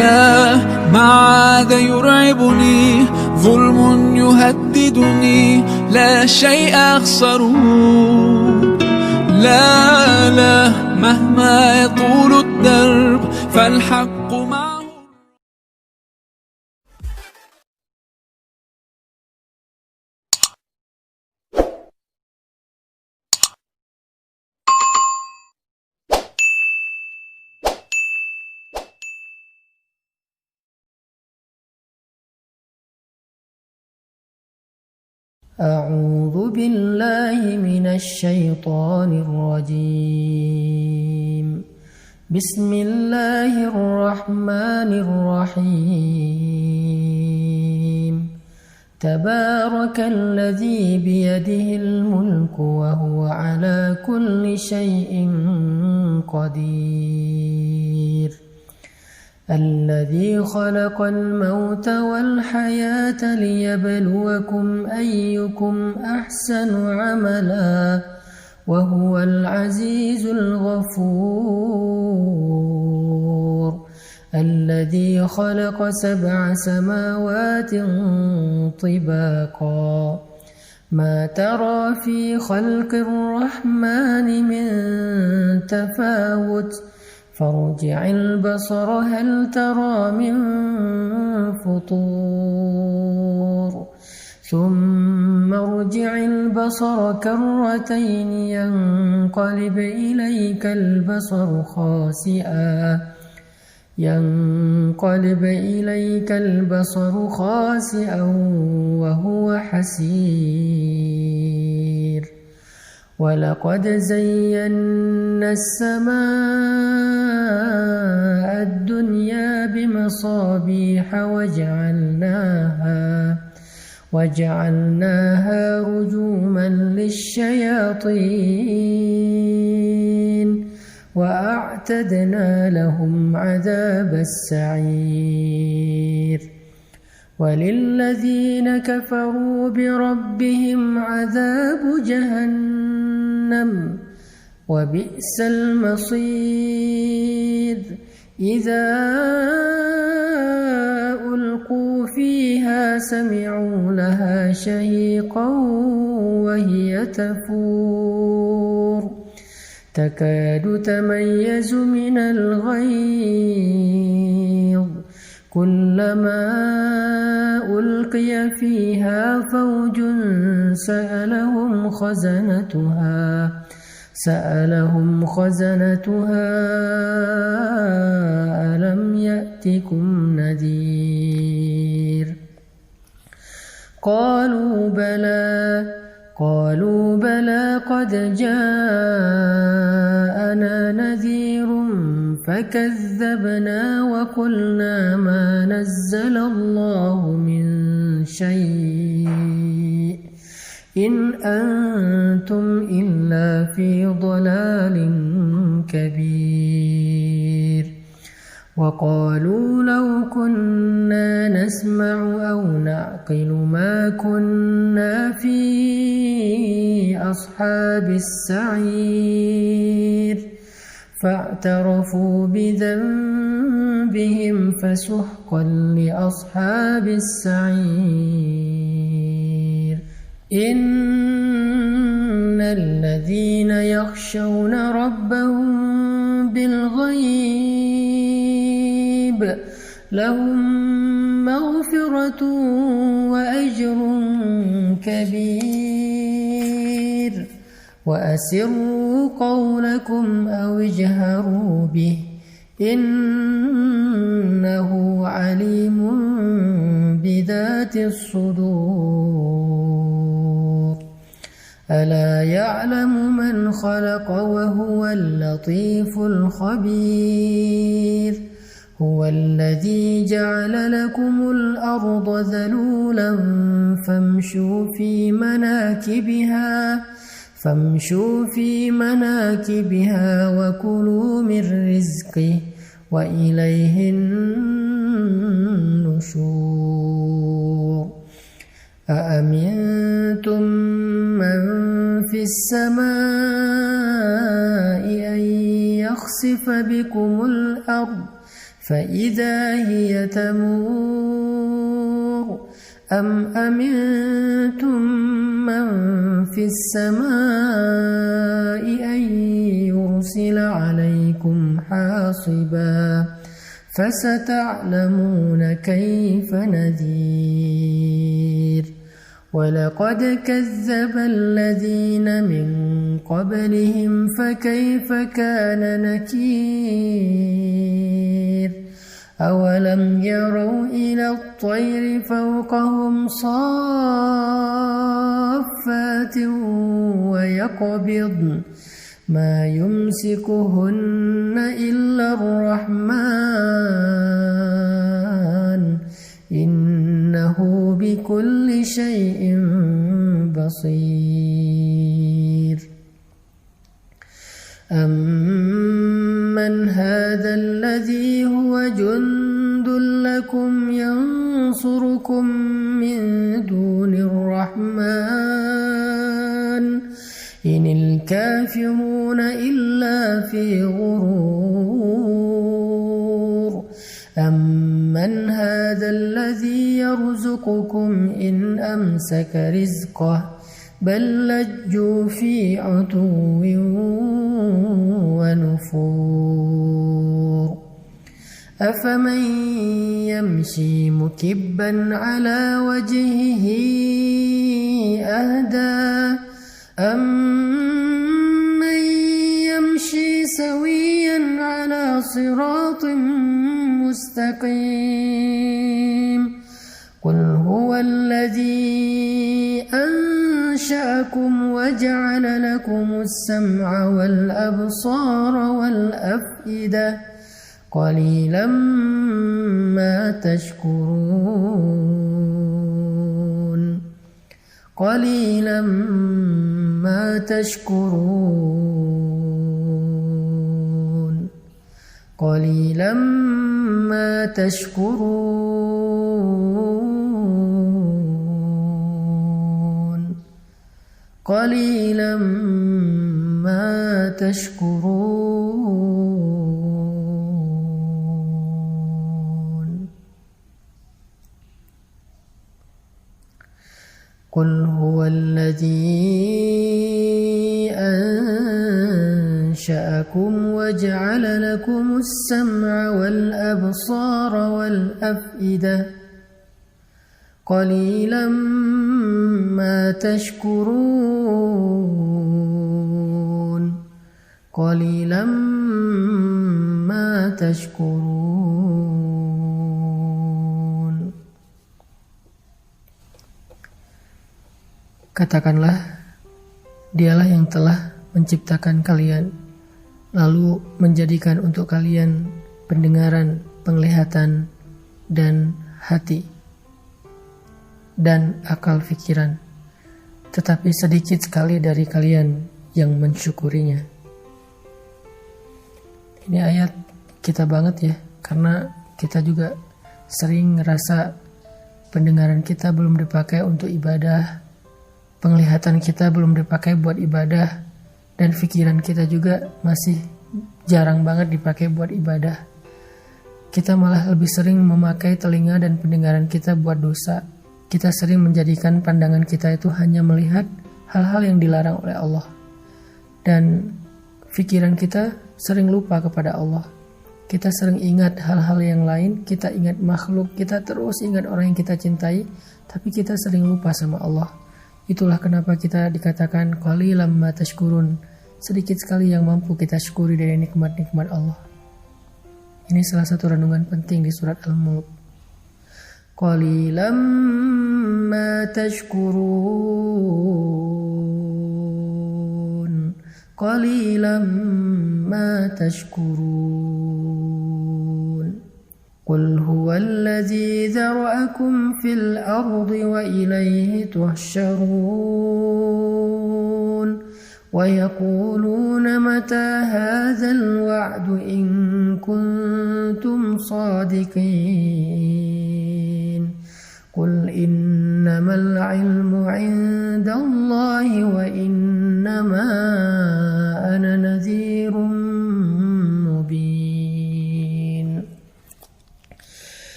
لا، ما عاد يرعبني ظلم يهددني، لا شيء أخسره. لا لا، مهما يطول الدرب فالحق معه. أعوذ بالله من الشيطان الرجيم. بسم الله الرحمن الرحيم. تبارك الذي بيده الملك وهو على كل شيء قدير. الذي خلق الموت والحياة ليبلوكم أيكم أحسن عملا وهو العزيز الغفور. الذي خلق 7 سماوات طباقا ما ترى في خلق الرحمن من تفاوت فارجع البصر هل ترى من فطور ثم ارجع البصر كرتين ينقلب إليك البصر خاسئا وهو حسير. ولقد زينا السماء الدنيا بمصابيح وجعلناها رجوما للشياطين وأعتدنا لهم عذاب السعير. وللذين كفروا بربهم عذاب جهنم وبئس المصير. إذا ألقوا فيها سمعوا لها شهيقا وهي تفور تكاد تميز من الغيظ كلما ألقي فيها فوج سألهم خزنتها ألم يأتكم نذير. قالوا بلى قد جاءنا نذير فكذبنا وقلنا ما نزل الله من شيء إن أنتم إلا في ضلال كبير. وقالوا لو كنا نسمع أو نعقل ما كنا في أصحاب السعير فاعترفوا بذنبهم فسحقا لأصحاب السعير. إن الذين يخشون ربهم بالغيب لهم مغفرة وأجر كبير. وأسروا قولكم أو اجهروا به إنه عليم بذات الصدور. ألا يعلم من خلق وهو اللطيف الخبير. هو الذي جعل لكم الأرض ذلولا فامشوا في مناكبها وكلوا من رزقه وإليه النشور. أأمنتم من في السماء أن يخسف بكم الأرض فإذا هي تمور أم أمنتم من في السماء أن يرسل عليكم حاصبا فستعلمون كيف نذير ولقد كذب الذين من قبلهم فكيف كان نكير أولم يروا إلى الطير فوقهم صافات ويقبضن ما يمسكهن إلا الرحمن إنه بكل شيء بصير أمن هذا الذي هو جند لكم ينصركم من دون الرحمن إن الكافرون إلا في غرور أمن هذا الذي يرزقكم إن أمسك رزقه بل لجوا في عتو ونفور أفمن يمشي مكبا على وجهه أهدى أمن يمشي سويا على صراط مستقيم قل هو الذي أنشأكم وجعل لكم السمع والأبصار والأفئدة قليلا ما تشكرون قليلا ما تشكرون قليلا ما تشكرون قليلا ما تشكرون قل هو الذي أنشأكم وجعل لكم السمع والأبصار والأفئدة قليلا ما تشكرون قليلا ما تشكرون. Katakanlah, Dialah yang telah menciptakan kalian, lalu menjadikan untuk kalian pendengaran, penglihatan, dan hati, dan akal pikiran. Tetapi sedikit sekali dari kalian yang mensyukurinya. Ini ayat kita banget ya, karena kita juga sering ngerasa pendengaran kita belum dipakai untuk ibadah, penglihatan kita belum dipakai buat ibadah, dan pikiran kita juga masih jarang banget dipakai buat ibadah. Kita malah lebih sering memakai telinga dan pendengaran kita buat dosa. Kita sering menjadikan pandangan kita itu hanya melihat hal-hal yang dilarang oleh Allah. Dan pikiran kita sering lupa kepada Allah. Kita sering ingat hal-hal yang lain, kita ingat makhluk, kita terus ingat orang yang kita cintai, tapi kita sering lupa sama Allah. Itulah kenapa kita dikatakan qalilan ma tashkurun, sedikit sekali yang mampu kita syukuri dari nikmat-nikmat Allah. Ini salah satu renungan penting di surat Al-Mulk. Qalilan ma tashkurun, qalilan ma tashkurun. Qul huwallazi zara'akum fil ardi wa ilayhi tuhsyarun. ويقولون متى هذا الوعد إن كنتم صادقين قل إنما العلم عند الله وإنما أنا نذير مبين.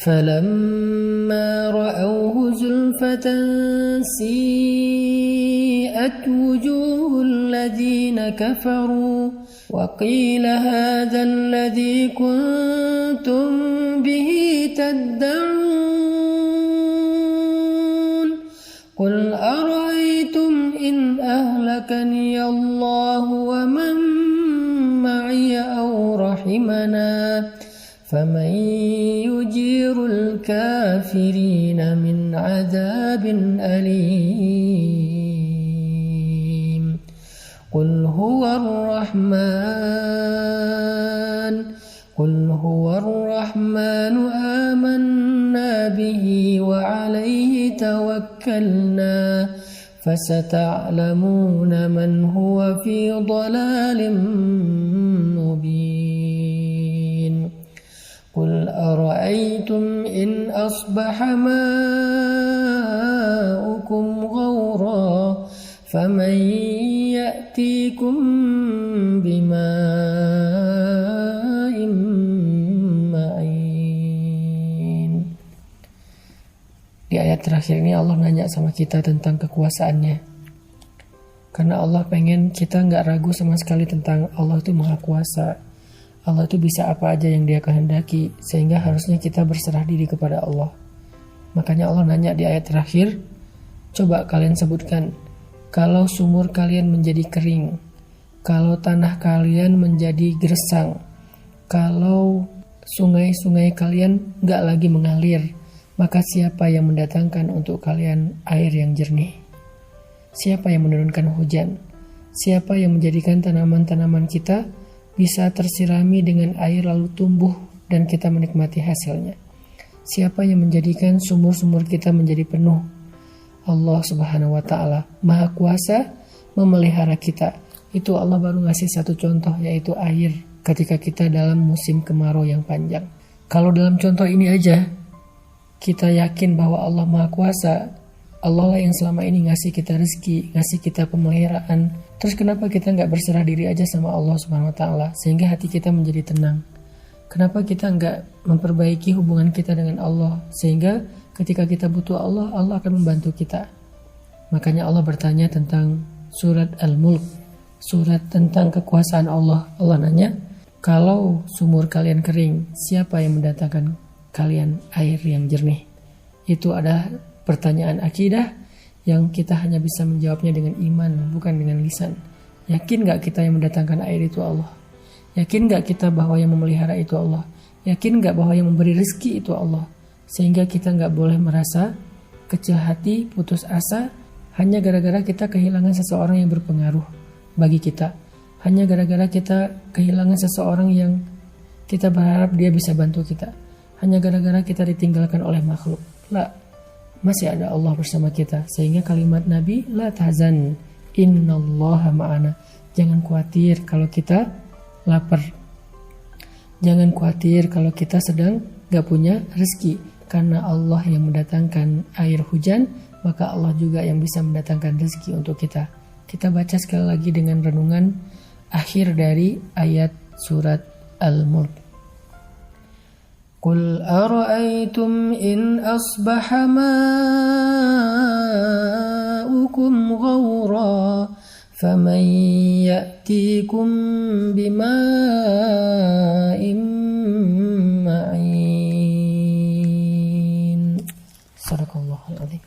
فلما رأوه زلفة سيئت وجوه الذين كفروا وقيل هذا الذي كنتم به تدعون قل أرأيتم إن أهلكني الله ومن معي أو رحمنا فمن يجير الكافرين من عذاب أليم قل هو الرحمن آمنا به وعليه توكلنا فستعلمون من هو في ضلال مبين قل أرأيتم إن أصبح ماؤكم غورا فمن يأتيكم بماء معين. Di ayat terakhir ini Allah nanya sama kita tentang kekuasaannya. Karena Allah pengen kita nggak ragu sama sekali tentang Allah itu maha kuasa. Allah itu bisa apa aja yang dia kehendaki, sehingga harusnya kita berserah diri kepada Allah. Makanya Allah nanya di ayat terakhir, coba kalian sebutkan, kalau sumur kalian menjadi kering, kalau tanah kalian menjadi gersang, kalau sungai-sungai kalian nggak lagi mengalir, maka siapa yang mendatangkan untuk kalian air yang jernih? Siapa yang menurunkan hujan? Siapa yang menjadikan tanaman-tanaman kita bisa tersirami dengan air lalu tumbuh dan kita menikmati hasilnya? Siapa yang menjadikan sumur-sumur kita menjadi penuh? Allah Subhanahu wa Ta'ala Maha Kuasa memelihara kita. Itu Allah baru ngasih satu contoh, yaitu air ketika kita dalam musim kemarau yang panjang. Kalau dalam contoh ini aja kita yakin bahwa Allah Maha Kuasa, Allah lah yang selama ini ngasih kita rezeki, ngasih kita pemeliharaan. Terus kenapa kita nggak berserah diri aja sama Allah Subhanahu Wa Taala sehingga hati kita menjadi tenang? Kenapa kita nggak memperbaiki hubungan kita dengan Allah sehingga ketika kita butuh Allah, Allah akan membantu kita? Makanya Allah bertanya tentang surat Al-Mulk, surat tentang kekuasaan Allah. Allah nanya, kalau sumur kalian kering, siapa yang mendatangkan kalian air yang jernih? Itu ada pertanyaan akidah yang kita hanya bisa menjawabnya dengan iman, bukan dengan lisan. Yakin gak kita yang mendatangkan air itu Allah? Yakin gak kita bahwa yang memelihara itu Allah? Yakin gak bahwa yang memberi rezeki itu Allah? Sehingga kita gak boleh merasa kecil hati, putus asa hanya gara-gara kita kehilangan seseorang yang berpengaruh bagi kita. Hanya gara-gara kita kehilangan seseorang yang kita berharap dia bisa bantu kita. Hanya gara-gara kita ditinggalkan oleh makhluk. La, masih ada Allah bersama kita. Sehingga kalimat Nabi, la tahzan, innallaha ma'ana. Jangan khawatir kalau kita lapar. Jangan khawatir kalau kita sedang gak punya rezeki. Karena Allah yang mendatangkan air hujan, maka Allah juga yang bisa mendatangkan rezeki untuk kita. Kita baca sekali lagi dengan renungan akhir dari ayat surat Al-Mulk. Qul ara'aytum in asbaha ma'ukum ghawra faman ya'tikum bima'in ma'in. Sadaqallahul adzim.